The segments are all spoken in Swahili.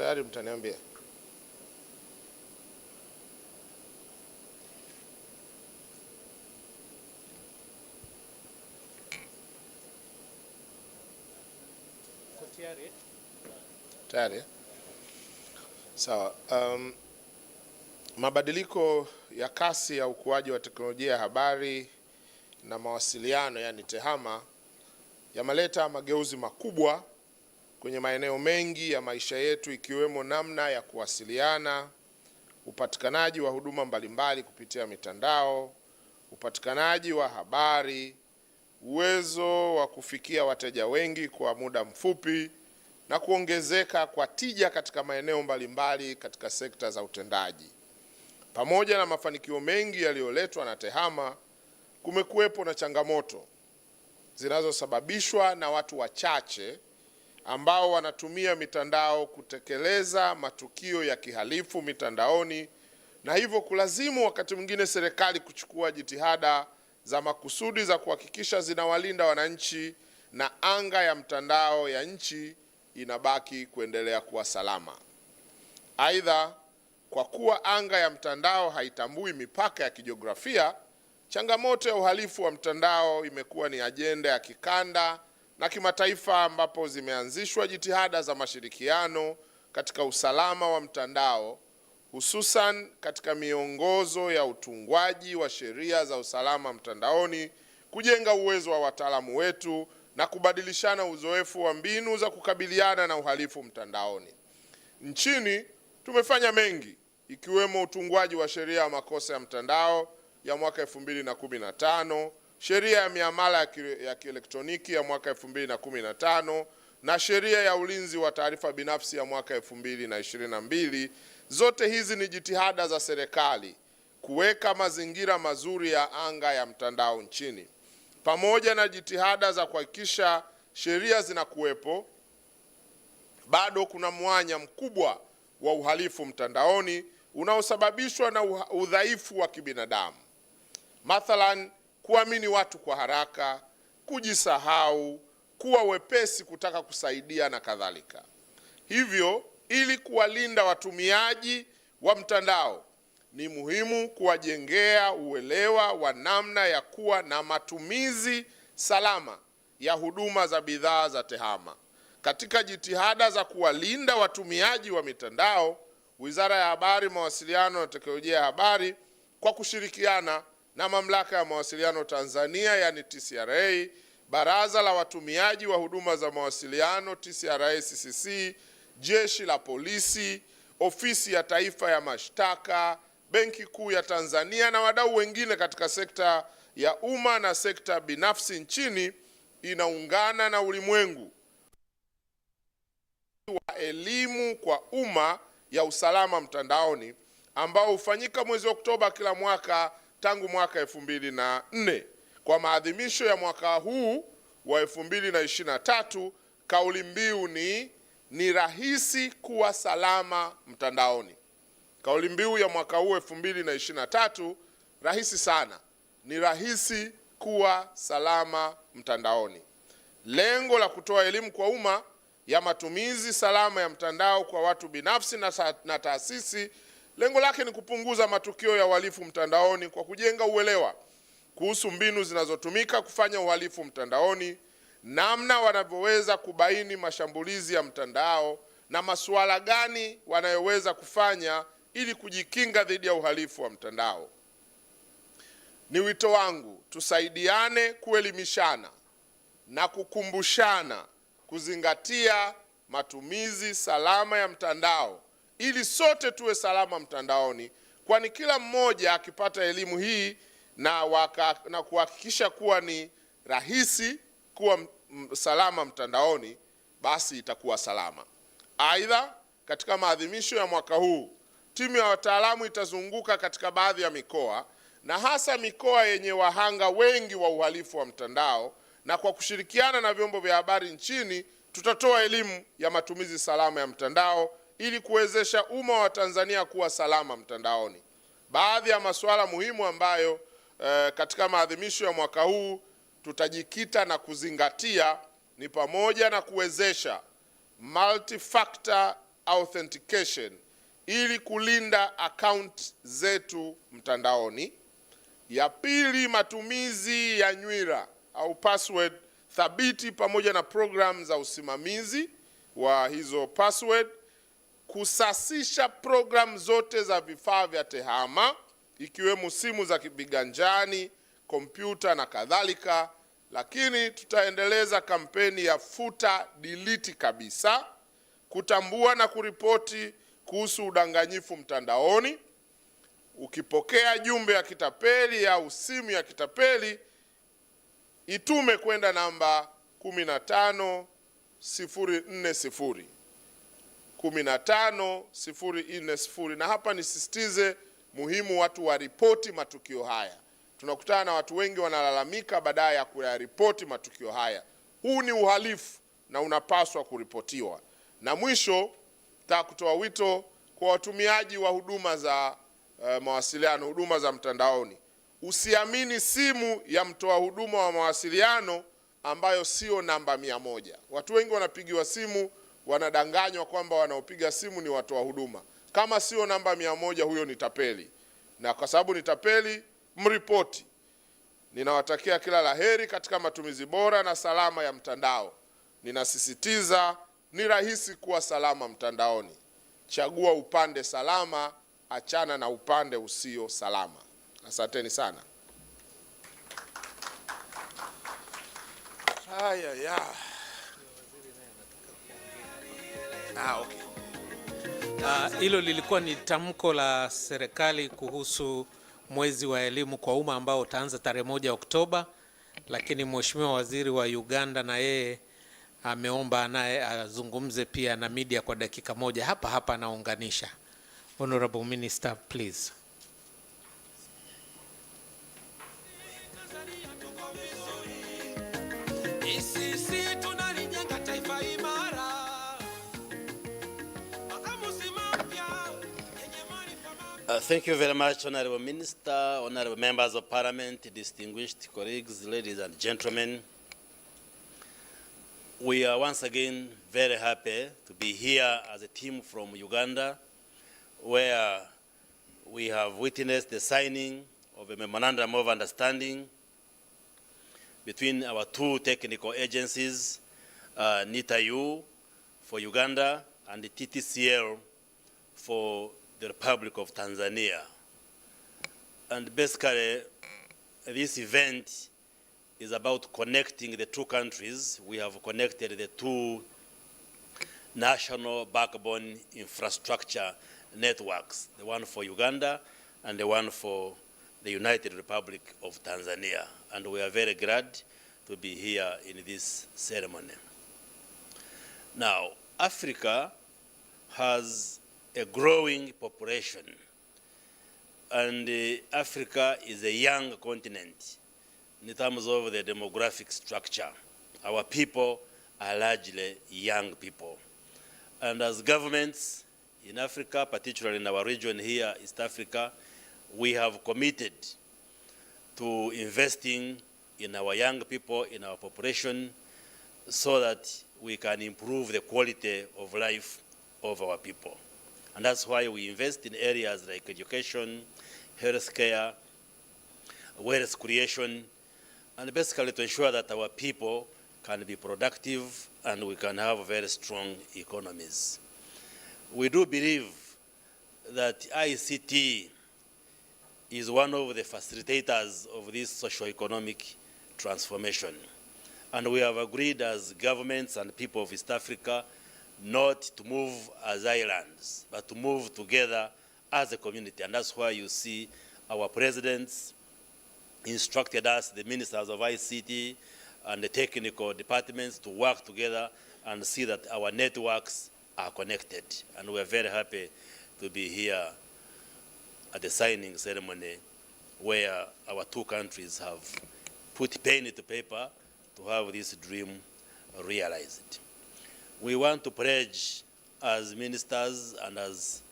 tayari mtaniambia. Tayari. Sawa. Mabadiliko ya kasi ya ukuaji wa teknolojia ya habari na mawasiliano, yani TEHAMA, yameleta mageuzi makubwa kwenye maeneo mengi ya maisha yetu, ikiwemo namna ya kuwasiliana, upatikanaji wa huduma mbalimbali kupitia mitandao, upatikanaji wa habari, uwezo wa kufikia wateja wengi kwa muda mfupi, na kuongezeka kwa tija katika maeneo mbalimbali katika sekta za utendaji. Pamoja na mafanikio mengi yaliyoletwa na TEHAMA, kumekuwepo na changamoto zinazosababishwa na watu wachache ambao wanatumia mitandao kutekeleza matukio ya kihalifu mitandaoni, na hivyo kulazimu wakati mwingine serikali kuchukua jitihada za makusudi za kuhakikisha zinawalinda wananchi na anga ya mtandao ya nchi inabaki kuendelea kuwa salama. Aidha, kwa kuwa anga ya mtandao haitambui mipaka ya kijiografia, changamoto ya uhalifu wa mtandao imekuwa ni ajenda ya kikanda na kimataifa, ambapo zimeanzishwa jitihada za mashirikiano katika usalama wa mtandao, hususan katika miongozo ya utungwaji wa sheria za usalama mtandaoni, kujenga uwezo wa wataalamu wetu na kubadilishana uzoefu wa mbinu za kukabiliana na uhalifu mtandaoni. Nchini tumefanya mengi, ikiwemo utungwaji wa sheria ya makosa ya mtandao ya mwaka 2015, sheria ya miamala ya kielektroniki ya mwaka 2015 na sheria ya ulinzi wa taarifa binafsi ya mwaka 2022. Zote hizi ni jitihada za serikali kuweka mazingira mazuri ya anga ya mtandao nchini. Pamoja na jitihada za kuhakikisha sheria zinakuwepo, bado kuna mwanya mkubwa wa uhalifu mtandaoni unaosababishwa na udhaifu wa kibinadamu. Mathalan, kuamini watu kwa haraka, kujisahau, kuwa wepesi kutaka kusaidia na kadhalika. Hivyo, ili kuwalinda watumiaji wa mtandao, ni muhimu kuwajengea uelewa wa namna ya kuwa na matumizi salama ya huduma za bidhaa za TEHAMA. Katika jitihada za kuwalinda watumiaji wa mitandao, Wizara ya Habari, Mawasiliano na Teknolojia ya Habari kwa kushirikiana na Mamlaka ya Mawasiliano Tanzania yani TCRA, Baraza la Watumiaji wa Huduma za Mawasiliano TCRA CCC, Jeshi la Polisi, Ofisi ya Taifa ya Mashtaka, Benki Kuu ya Tanzania na wadau wengine katika sekta ya umma na sekta binafsi nchini, inaungana na ulimwengu wa elimu kwa umma ya usalama mtandaoni ambao hufanyika mwezi Oktoba kila mwaka tangu mwaka 2004. Kwa maadhimisho ya mwaka huu wa 2023, kauli mbiu ni rahisi kuwa salama mtandaoni. Kauli mbiu ya mwaka huu 2023, rahisi sana, ni rahisi kuwa salama mtandaoni. Lengo la kutoa elimu kwa umma ya matumizi salama ya mtandao kwa watu binafsi na taasisi, lengo lake ni kupunguza matukio ya uhalifu mtandaoni kwa kujenga uelewa kuhusu mbinu zinazotumika kufanya uhalifu mtandaoni, namna wanavyoweza kubaini mashambulizi ya mtandao na masuala gani wanayoweza kufanya ili kujikinga dhidi ya uhalifu wa mtandao. Ni wito wangu tusaidiane kuelimishana na kukumbushana kuzingatia matumizi salama ya mtandao ili sote tuwe salama mtandaoni, kwani kila mmoja akipata elimu hii na kuhakikisha kuwa ni rahisi kuwa salama mtandaoni, basi itakuwa salama. Aidha, katika maadhimisho ya mwaka huu, timu ya wataalamu itazunguka katika baadhi ya mikoa na hasa mikoa yenye wahanga wengi wa uhalifu wa mtandao, na kwa kushirikiana na vyombo vya habari nchini tutatoa elimu ya matumizi salama ya mtandao ili kuwezesha umma wa Tanzania kuwa salama mtandaoni. Baadhi ya masuala muhimu ambayo katika maadhimisho ya mwaka huu tutajikita na kuzingatia ni pamoja na kuwezesha multi-factor authentication ili kulinda account zetu mtandaoni. Ya pili, matumizi ya nywila au password thabiti pamoja na program za usimamizi wa hizo password. Kusasisha program zote za vifaa vya tehama ikiwemo simu za kiganjani, kompyuta na kadhalika. Lakini tutaendeleza kampeni ya futa delete kabisa, kutambua na kuripoti kuhusu udanganyifu mtandaoni. Ukipokea jumbe ya kitapeli au simu ya kitapeli, itume kwenda namba 15040 15040. Na hapa nisisitize muhimu watu waripoti matukio haya. Tunakutana na watu wengi wanalalamika baadaye ya kuyaripoti matukio haya. Huu ni uhalifu na unapaswa kuripotiwa. Na mwisho, nataka kutoa wito kwa watumiaji wa huduma za mawasiliano, huduma za mtandaoni. Usiamini simu ya mtoa huduma wa mawasiliano ambayo sio namba 100. Watu wengi wanapigiwa simu, wanadanganywa kwamba wanaopiga simu ni watoa huduma. Kama sio namba 100, huyo ni tapeli. Na kwa sababu ni tapeli, mripoti. Ninawatakia kila laheri katika matumizi bora na salama ya mtandao. Ninasisitiza, ni rahisi kuwa salama mtandaoni. Chagua upande salama, achana na upande usio salama. Asanteni sana. Hilo lilikuwa ni tamko la serikali kuhusu mwezi wa elimu kwa umma ambao utaanza tarehe 1 Oktoba, lakini Mheshimiwa Waziri wa Uganda na yeye ameomba naye azungumze pia na media kwa dakika moja. Hapa anaunganisha. Honorable Minister, please. Thank you very much, Honorable Minister, Honorable Members of Parliament, distinguished colleagues, ladies and gentlemen. We are once again very happy to be here as a team from Uganda, where we have witnessed the signing of a memorandum of understanding between our two technical agencies, NITAU for Uganda and the TTCL for the Republic of Tanzania. And basically, this event is about connecting the two countries. We have connected the two national backbone infrastructure networks, the one for Uganda and the one for the United Republic of Tanzania. And we are very glad to be here in this ceremony. Now, Africa has a growing population, and Africa is a young continent in terms of the demographic structure. Our people are largely young people. And as governments in Africa, particularly in our region here, East Africa, we have committed to investing in our young people, in our population, so that we can improve the quality of life of our people. And that's why we invest in areas like education, healthcare, wealth creation, and basically to ensure that our people can be productive and we can have very strong economies. We do believe that ICT is one of the facilitators of this socio-economic transformation. And we have agreed as governments and people of East Africa not to move as islands, but to move together as a community. And that's why you see our presidents instructed us, the ministers of ICT and the technical departments, to work together and see that our networks are connected. And we are very happy to be here at the signing ceremony where our two countries have put pen to paper to have this dream realized. We want to pledge as ministers and as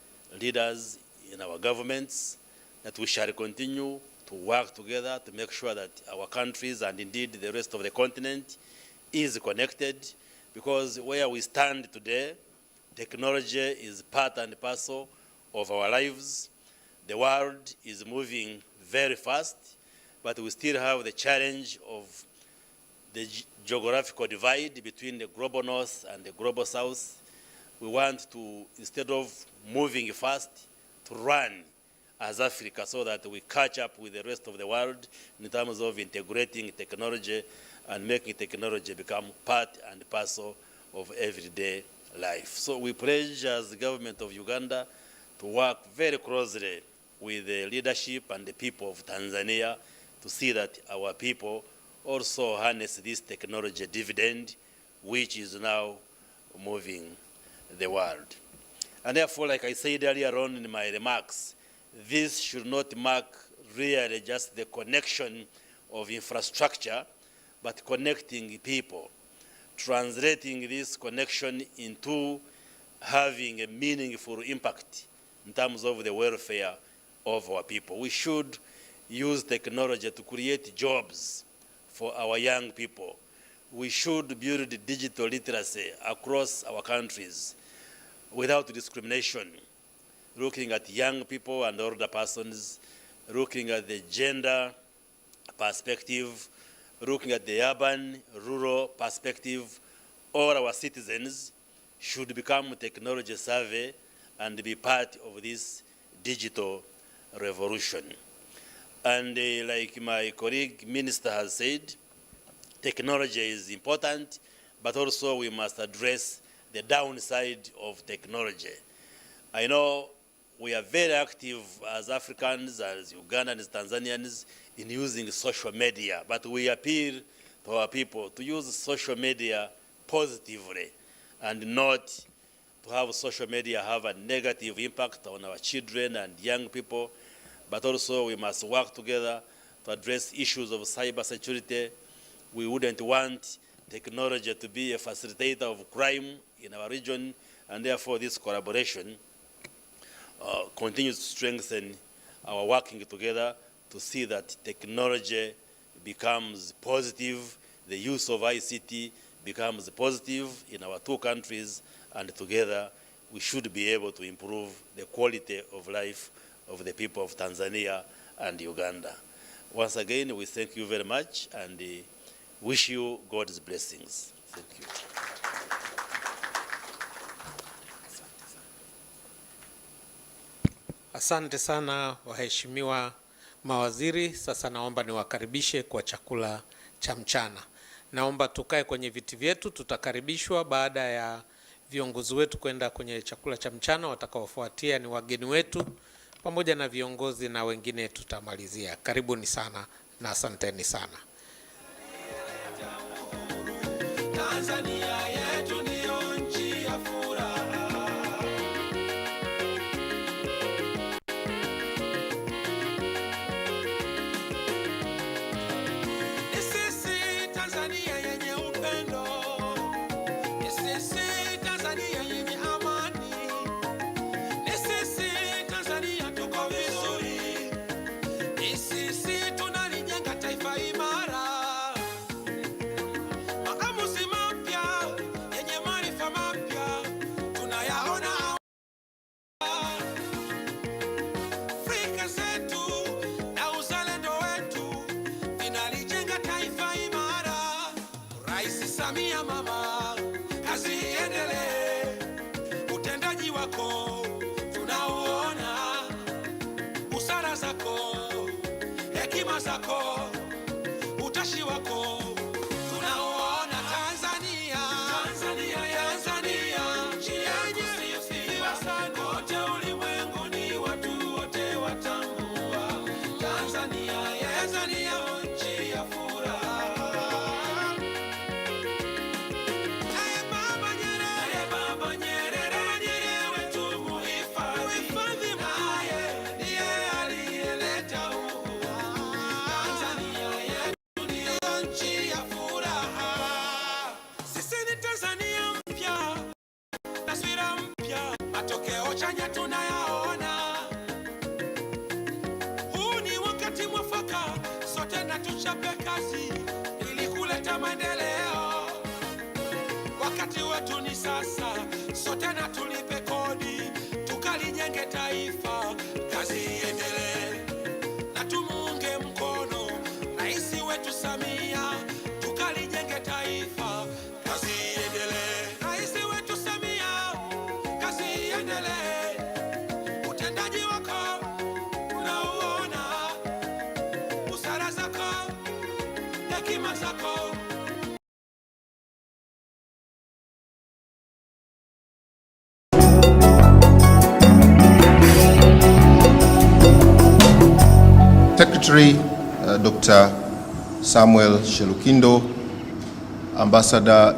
leaders in our governments that we shall continue to work together to make sure that our countries and indeed the rest of the continent is connected, because where we stand today, technology is part and parcel of our lives. The world is moving very fast, but we still have the challenge of the geographical divide between the global north and the global south. We want to, instead of moving fast, to run as Africa so that we catch up with the rest of the world in terms of integrating technology and making technology become part and parcel of everyday life. So we pledge as the government of Uganda to work very closely with the leadership and the people of Tanzania to see that our people also harness this technology dividend, which is now moving the world. And therefore, like I said earlier on in my remarks, this should not mark really just the connection of infrastructure, but connecting people, translating this connection into having a meaningful impact in terms of the welfare of our people. We should use technology to create jobs for our young people. We should build digital literacy across our countries without discrimination, looking at young people and older persons, looking at the gender perspective, looking at the urban, rural perspective. All our citizens should become technology savvy and be part of this digital revolution. And like my colleague minister has said, technology is important, but also we must address the downside of technology. I know we are very active as Africans, as Ugandans, Tanzanians, in using social media, but we appeal to our people to use social media positively and not to have social media have a negative impact on our children and young people, but also we must work together to address issues of cybersecurity. We wouldn't want technology to be a facilitator of crime in our region, and therefore this collaboration continues to strengthen our working together to see that technology becomes positive, the use of ICT becomes positive in our two countries, and together we should be able to improve the quality of life of the people of Tanzania and Uganda. Once again, we thank you very much and wish you God's blessings. Thank you. Asante sana waheshimiwa mawaziri. Sasa naomba niwakaribishe kwa chakula cha mchana. Naomba tukae kwenye viti vyetu, tutakaribishwa baada ya viongozi wetu kwenda kwenye chakula cha mchana. Watakaofuatia ni wageni wetu pamoja na viongozi na wengine tutamalizia. Karibuni sana na asanteni sana. Tanzania yetu ndio nchi ya furaha. Mama, kazi iendelee, utendaji wako tunauona, busara zako, hekima zako, utashi wako tunauona. Tanzania, Tanzania, Tanzania, nchi yenye sifa sana, wote ulimwenguni watu wote watambua. Tanzania, Tanzania, nchi ya furaha. Matokeo chanya tunayaona. Huu ni wakati mwafaka, sote na tuchape kazi ili kuleta maendeleo. Wakati wetu ni sasa, sote na tuli Secretary Dr. Samuel Shelukindo, Ambassador